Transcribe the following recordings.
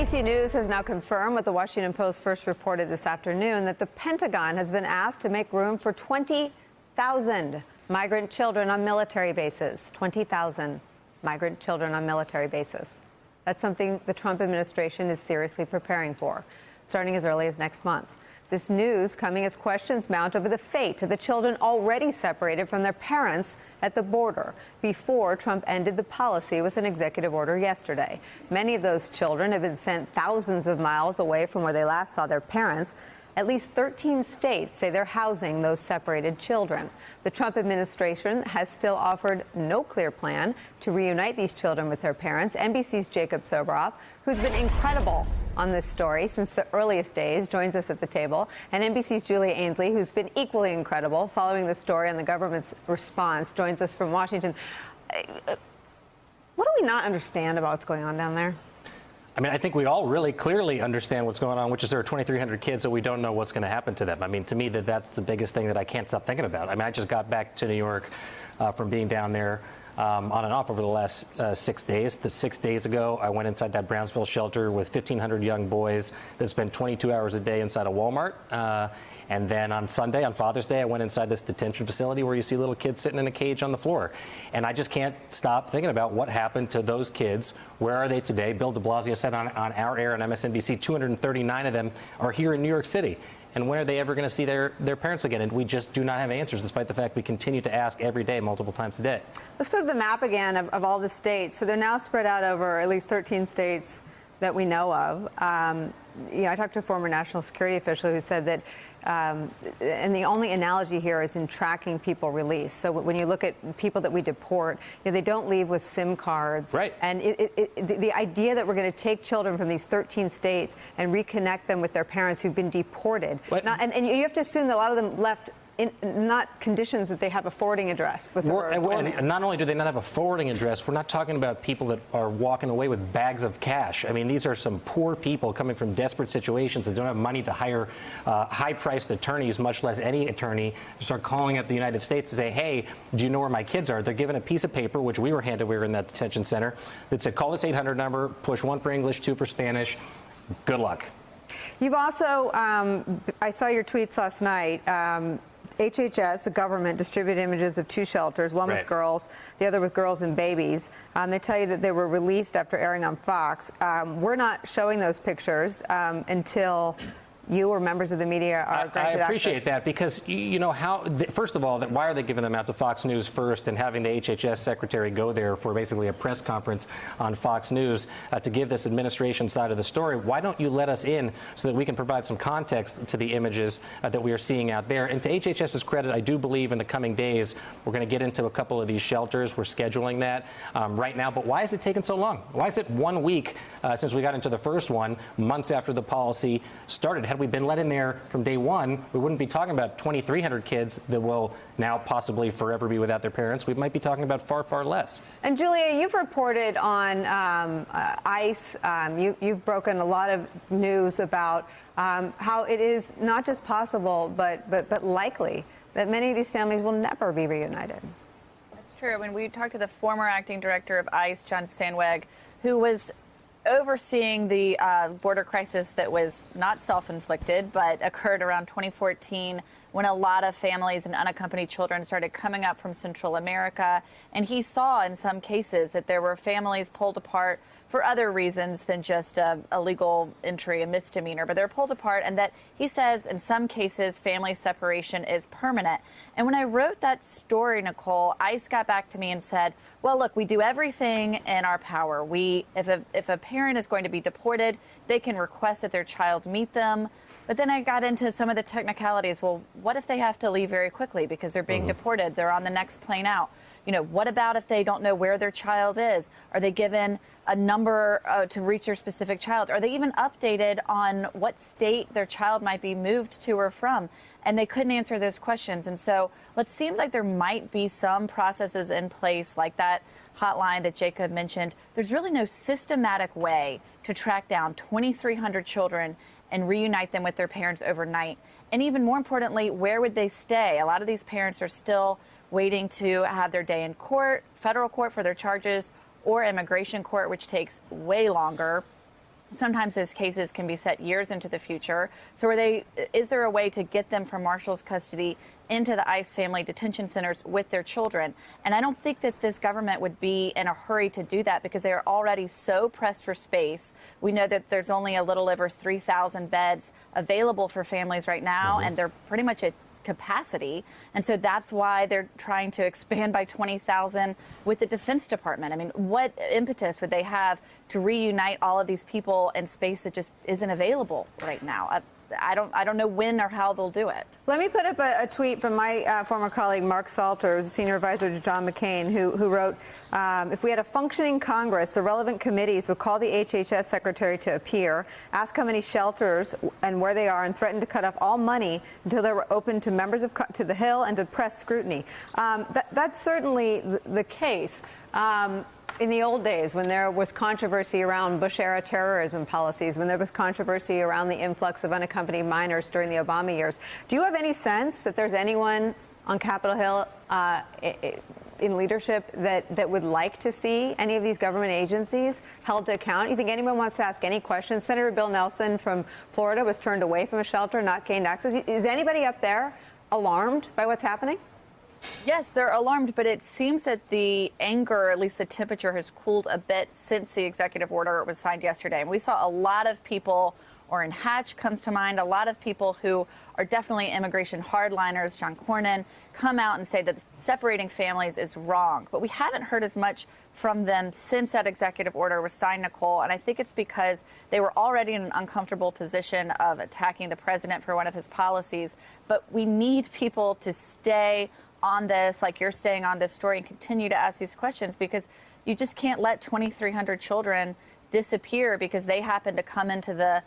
NBC News has now confirmed what the Washington Post first reported this afternoon, that the Pentagon has been asked to make room for 20,000 migrant children on military bases. 20,000 migrant children on military bases. That's something the Trump administration is seriously preparing for, starting as early as next month. This news coming as questions mount over the fate of the children already separated from their parents at the border before Trump ended the policy with an executive order yesterday. Many of those children have been sent thousands of miles away from where they last saw their parents. At least 13 states say they're housing those separated children. The Trump administration has still offered no clear plan to reunite these children with their parents. NBC's Jacob Soboroff, who's been incredible on this story since the earliest days, joins us at the table. And NBC's Julia Ainsley, who's been equally incredible following the story and the government's response, joins us from Washington. What do we not understand about what's going on down there? I mean, I think we all really clearly understand what's going on, which is there are 2,300 kids that we don't know what's going to happen to them. I mean, to me, that's the biggest thing that I can't stop thinking about. I mean, I just got back to New York from being down there on and off over the last 6 days. 6 days ago, I went inside that Brownsville shelter with 1,500 young boys that spend 22 hours a day inside a Walmart. And then on Sunday, on Father's Day, I went inside this detention facility where you see little kids sitting in a cage on the floor. And I just can't stop thinking about what happened to those kids. Where are they today? Bill de Blasio said on our air on MSNBC, 239 of them are here in New York City. And when are they ever going to see their parents again? And we just do not have answers, despite the fact we continue to ask every day, multiple times a day. Let's put up the map again of all the states. So they're now spread out over at least 13 states that we know of. I talked to a former national security official who said that, and the only analogy here is in tracking people released. So when you look at people that we deport, they don't leave with SIM cards. Right. And the idea that we're going to take children from these 13 states and reconnect them with their parents who've been deported. And you have to assume that a lot of them left in not conditions that they have a forwarding address with and not only do they not have a forwarding address, we're not talking about people that are walking away with bags of cash. I mean, these are some poor people coming from desperate situations that don't have money to hire high-priced attorneys, much less any attorney, to start calling up the United States to say, hey, do you know where my kids are? They're given a piece of paper, which we were handed, we were in that detention center, that said, call this 800 number, push 1 for English, 2 for Spanish. Good luck. You've also, I saw your tweets last night, HHS, the government, distributed images of 2 shelters, one with girls, the other with girls and babies. They tell you that they were released after airing on Fox. We're not showing those pictures until you or members of the media are granted access. I appreciate that, because first of all, why are they giving them out to Fox News first and having the HHS secretary go there for basically a press conference on Fox News to give this administration side of the story? Why don't you let us in so that we can provide some context to the images that we are seeing out there? And to HHS's credit, I do believe in the coming days we're going to get into a couple of these shelters. We're scheduling that right now. But why is it taking so long? Why is it 1 week since we got into the first one, months after the policy started? Had we been let in there from day one, we wouldn't be talking about 2,300 kids that will now possibly forever be without their parents. We might be talking about far, far less. And Julia, you've reported on ICE. You've broken a lot of news about how it is not just possible, but likely that many of these families will never be reunited. That's true. When we talked to the former acting director of ICE, John Sandweg, who was overseeing the border crisis that was not self-inflicted, but occurred around 2014 when a lot of families and unaccompanied children started coming up from Central America. And he saw in some cases that there were families pulled apart for other reasons than just a illegal entry, a misdemeanor, but they're pulled apart, and that he says in some cases family separation is permanent. And when I wrote that story, Nicole, ICE got back to me and said, well, look, we do everything in our power. If a parent is going to be deported, they can request that their child meet them. But then I got into some of the technicalities. Well, what if they have to leave very quickly because they're being deported? They're on the next plane out. What about if they don't know where their child is? Are they given a number to reach their specific child? Are they even updated on what state their child might be moved to or from? And they couldn't answer those questions. And so it seems like there might be some processes in place, like that hotline that Jacob mentioned. There's really no systematic way to track down 2,300 children and reunite them with their parents overnight. And even more importantly, where would they stay? A lot of these parents are still waiting to have their day in court, federal court for their charges, or immigration court, which takes way longer. Sometimes those cases can be set years into the future. So is there a way to get them from Marshall's custody into the ICE family detention centers with their children? And I don't think that this government would be in a hurry to do that because they are already so pressed for space. We know that there's only a little over 3,000 beds available for families right now, and they're pretty much at capacity. And so that's why they're trying to expand by 20,000 with the Defense Department. I mean, what impetus would they have to reunite all of these people in space that just isn't available right now? I don't know when or how they'll do it. Let me put up a tweet from my former colleague Mark Salter, who's a senior advisor to John McCain, who wrote, if we had a functioning Congress, the relevant committees would call the HHS secretary to appear, ask how many shelters and where they are, and threaten to cut off all money until they were open to members to the Hill and to press scrutiny. That's certainly the case. In the old days, when there was controversy around Bush-era terrorism policies, when there was controversy around the influx of unaccompanied minors during the Obama years, do you have any sense that there's anyone on Capitol Hill in leadership that would like to see any of these government agencies held to account? You think anyone wants to ask any questions? Senator Bill Nelson from Florida was turned away from a shelter, not gained access. Is anybody up there alarmed by what's happening? Yes, they're alarmed, but it seems that the anger, at least the temperature, has cooled a bit since the executive order was signed yesterday. And we saw a lot of people, Orrin Hatch comes to mind, a lot of people who are definitely immigration hardliners, John Cornyn, come out and say that separating families is wrong. But we haven't heard as much from them since that executive order was signed, Nicole. And I think it's because they were already in an uncomfortable position of attacking the president for one of his policies. But we need people to stay on this, like you're staying on this story, and continue to ask these questions, because you just can't let 2,300 children disappear because they happen to come into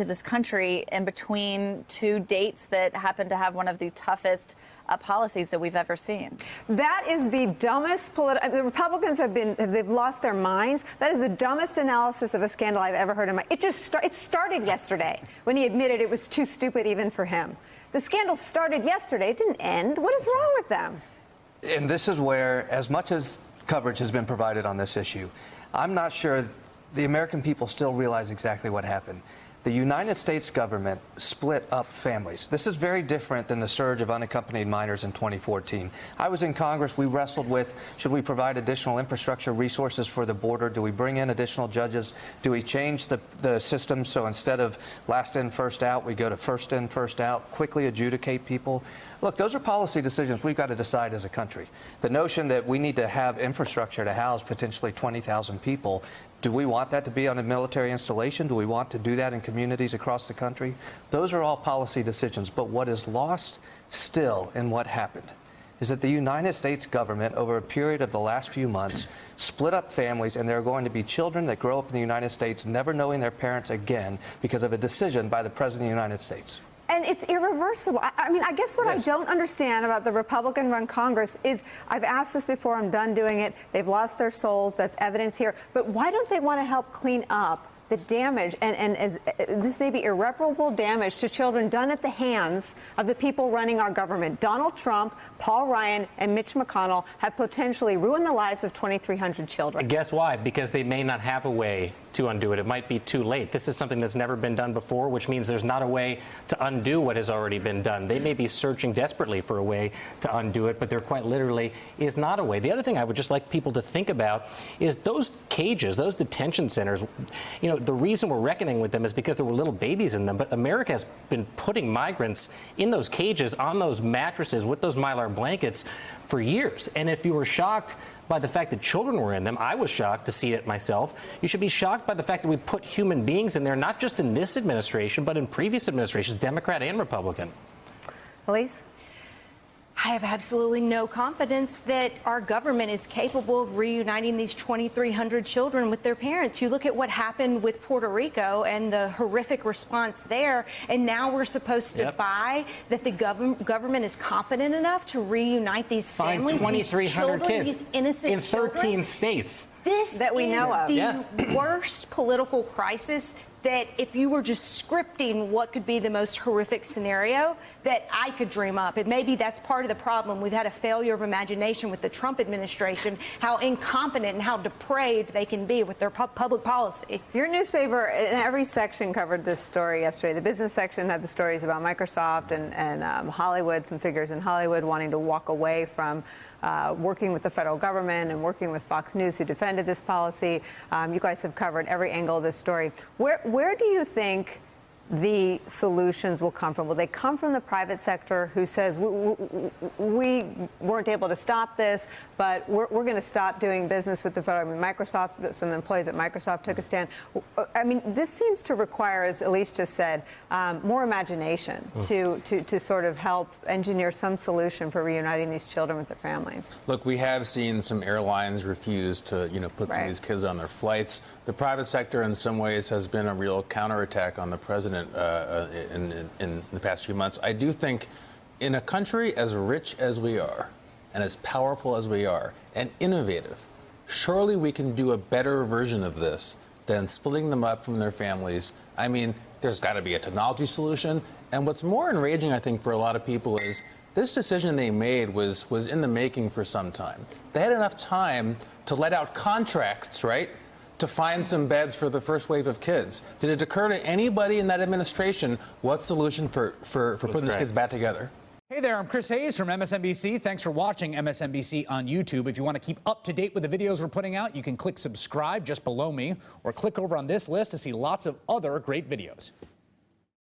this country in between two dates that happen to have one of the toughest policies that we've ever seen. That is the dumbest the Republicans they've lost their minds. That is the dumbest analysis of a scandal I've ever heard in my. It started yesterday when he admitted it was too stupid even for him. The scandal started yesterday. It didn't end. What is wrong with them? And this is where, as much as coverage has been provided on this issue, I'm not sure the American people still realize exactly what happened. The United States government split up families. This is very different than the surge of unaccompanied minors in 2014. I was in Congress. We wrestled with, should we provide additional infrastructure resources for the border? Do we bring in additional judges? Do we change the system so instead of last in, first out, we go to first in, first out, quickly adjudicate people? Look, those are policy decisions we've got to decide as a country. The notion that we need to have infrastructure to house potentially 20,000 people, do we want that to be on a military installation? Do we want to do that in communities across the country? Those are all policy decisions. But what is lost still in what happened is that the United States government, over a period of the last few months, split up families, and there are going to be children that grow up in the United States never knowing their parents again because of a decision by the President of the United States. And it's irreversible. I mean, I guess what Yes. I don't understand about the Republican-run Congress is, I've asked this before, I'm done doing it, they've lost their souls, that's evidence here, but why don't they want to help clean up the damage, and this may be irreparable damage to children done at the hands of the people running our government? Donald Trump, Paul Ryan, and Mitch McConnell have potentially ruined the lives of 2,300 children. And guess why? Because they may not have a way to undo it. It might be too late. This is something that's never been done before, which means there's not a way to undo what has already been done. They may be searching desperately for a way to undo it, but there quite literally is not a way. The other thing I would just like people to think about is those cages, those detention centers. You know, the reason we're reckoning with them is because there were little babies in them, but America has been putting migrants in those cages, on those mattresses, with those Mylar blankets for years. And if you were shocked by the fact that children were in them, I was shocked to see it myself. You should be shocked by the fact that we put human beings in there, not just in this administration, but in previous administrations, Democrat and Republican. Elise? I have absolutely no confidence that our government is capable of reuniting these 2,300 children with their parents. You look at what happened with Puerto Rico and the horrific response there, and now we're supposed to buy that the government is competent enough to reunite these families, Find 2,300 kids these innocent in 13 children. states. This that we know of. is the worst political crisis that if you were just scripting what could be the most horrific scenario that I could dream up. And maybe that's part of the problem. We've had a failure of imagination with the Trump administration, how incompetent and how depraved they can be with their public policy. Your newspaper in every section covered this story yesterday. The business section had the stories about Microsoft and Hollywood, some figures in Hollywood wanting to walk away from working with the federal government and working with Fox News, who defended this policy. You guys have covered every angle of this story. Where do you think the solutions will come from? Will they come from the private sector, who says we weren't able to stop this, but we're going to stop doing business with the federal? I mean, Microsoft, some employees at Microsoft took a stand. I mean, this seems to require, as Elise just said, more imagination to sort of help engineer some solution for reuniting these children with their families. Look, we have seen some airlines refuse to, put some of these kids on their flights. The private sector, in some ways, has been a real counterattack on the president in the past few months. I do think in a country as rich as we are and as powerful as we are and innovative, surely we can do a better version of this than splitting them up from their families. I mean, there's got to be a technology solution. And what's more enraging, I think, for a lot of people is this decision they made was in the making for some time. They had enough time to let out contracts, right, to find some beds for the first wave of kids. Did it occur to anybody in that administration what solution for putting these kids back together? Hey there, I'm Chris Hayes from MSNBC. Thanks for watching MSNBC on YouTube. If you want to keep up to date with the videos we're putting out, you can click subscribe just below me or click over on this list to see lots of other great videos.